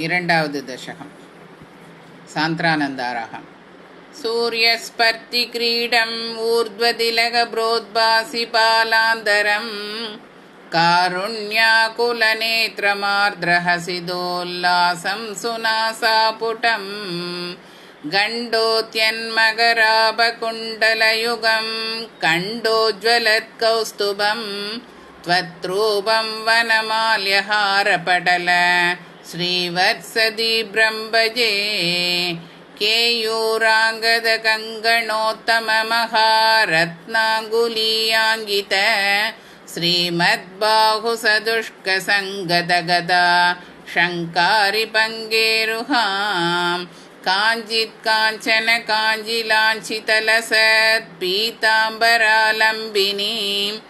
இரண்டாவது தசகம். சாந்திரானந்தாராகம். சூரியஸ்பர்த்திக்ரீடம் ஊர்த்வதிலகப்ரோத்பாசி பாலாந்தரம் कारुण्याकुलनेत्रमार्द्रहसिदोल्लासं सुनासापुटं गण्डोत्यन्मकराभकुण्डलयुगं कण्डोज्ज्वलत्कौस्तुभं त्वत्रूपं वनमाल्यहारपटल श्रीवत्सदीभ्रं भजे केयूराङ्गदकङ्गणोत्तममहारत्नाङ्गुलीयाङ्गित श्रीमद्बाहुसदुष्कसङ्गतगदा शङ्कारिपङ्गेरुहां काञ्चित् काञ्चन काञ्जिलाञ्छितलसत्पीताम्बरालम्बिनीम्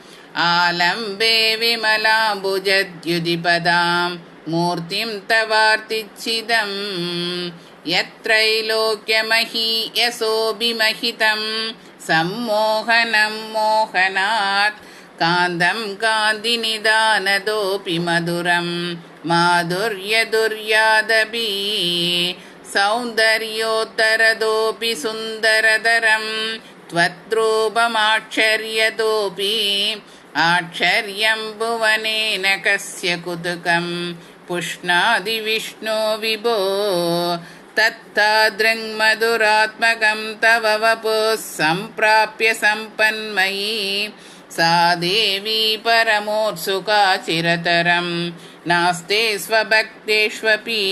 आलम्बे विमलाम्बुजद्युतिपदां मूर्तिं तवार्तिच्छिदं यत्रैलोक्यमहीयसोऽभिमहितं सम्मोहनं मोहनात् कान्तं कान्तिनिदानदोऽपि मधुरं माधुर्यदुर्यादपि सौन्दर्योत्तरदोऽपि सुन्दरतरं त्वद्रूपमाश्चर्यतोऽपि आश्चर्यं भुवनेन कस्य कुतुकं पुष्णादि विष्णो विभो तत्तादृङ्मधुरात्मकं तव वपुः सम्प्राप्य सम्पन्मयी सा देवी परमोत्सुका चिरतरं नास्ते स्वभक्तेष्वपि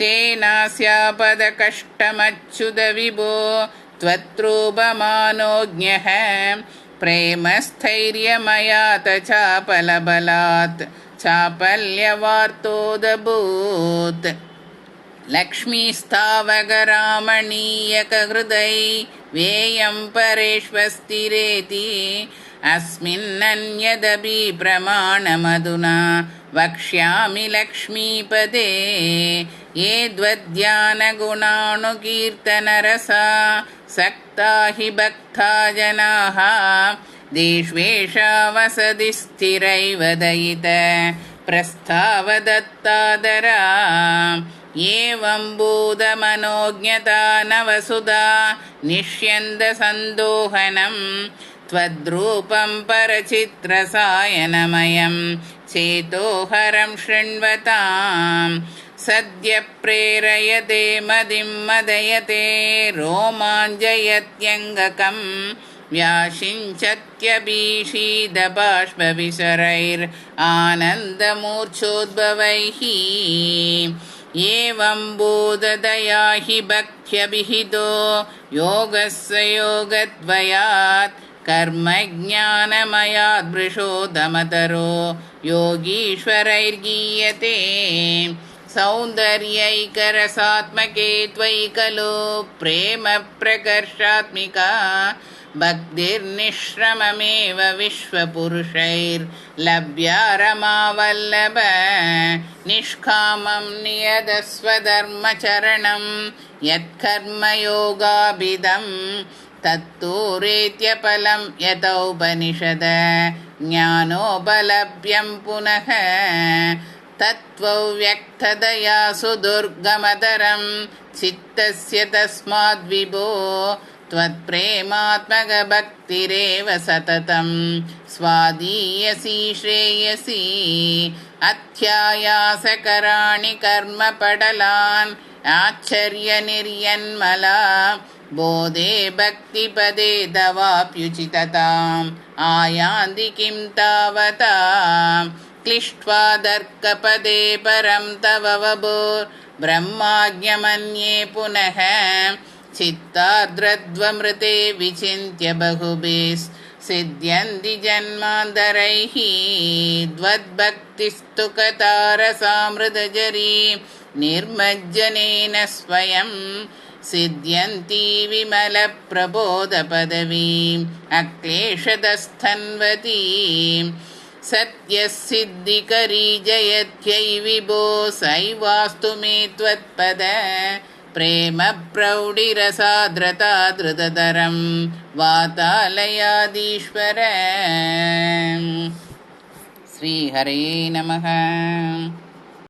तेनास्यापदकष्टमच्युतविभो त्वत्रूपमानोज्ञः प्रेमस्थैर्यमयात चापलबलात् चापल्यवार्तोदभूत् लक्ष्मीस्तावकरामणीयकहृदै वेयं परेष्वस्तिरेति अस्मिन्नन्यदपि प्रमाणमधुना वक्ष्यामि लक्ष्मीपदे ये द्वद्यानगुणानुकीर्तनरसा सक्ता हि भक्ता जनाः देष्वेषा वसति स्थिरैव दयित प्रस्तावदत्तादरा एवं बोधमनोज्ञता नवसुधा निष्यन्दसन्दोहनं त्वद्रूपं परचित्रसायनमयं चेतोहरं शृण्वतां सद्य प्रेरयते मदिं मदयते रोमाञ्जयत्यङ्गकं व्याशिञ्चत्यभीषीदबाष्पविसरैरानन्दमूर्च्छोद्भवैः एवं बोधदया हि भक्त्यभिहितो योगस्य योगद्वयात् कर्मज्ञानमयादृशोदमतरो योगीश्वरैर्गीयते सौन्दर्यैकरसात्मके त्वयि खलु प्रेम प्रकर्षात्मिका भक्तिर्निःश्रममेव विश्वपुरुषैर्लभ्या रमावल्लभ निष्कामं नियतस्वधर्मचरणं यत्कर्मयोगाभिदं तत्तूरेत्यफलं यतोपनिषद ज्ञानोपलभ्यं पुनः तत्त्वव्यक्ततया सुदुर्गमतरं चित्तस्य तस्माद्विभो त्वत्प्रेमात्मकभक्तिरेव सततं स्वादीयसी श्रेयसी अध्यायासकराणि कर्मपटलान् आश्चर्यनिर्यन्मला बोधे भक्तिपदे तवाप्युचितताम् आयान्ति किं तावता क्लिष्ट्वा तर्कपदे परं तव वपुर्ब्रह्माज्ञमन्ये पुनः चित्तार्द्रद्वमृते विचिन्त्य बहुभिः सिद्ध्यन्ति जन्मान्तरैः द्वद्भक्तिस्तु कतारसामृतजरी निर्मज्जनेन स्वयं सिद्ध्यन्ति विमलप्रबोधपदवीम् अक्लेशतस्थन्वतीं सत्यसिद्धिकरी जयत्यै विभो सैवास्तु मे त्वत्पद प्रेमप्रौढिरसाद्रता धृततरं वातालयादीश्वर श्रीहरे नमः।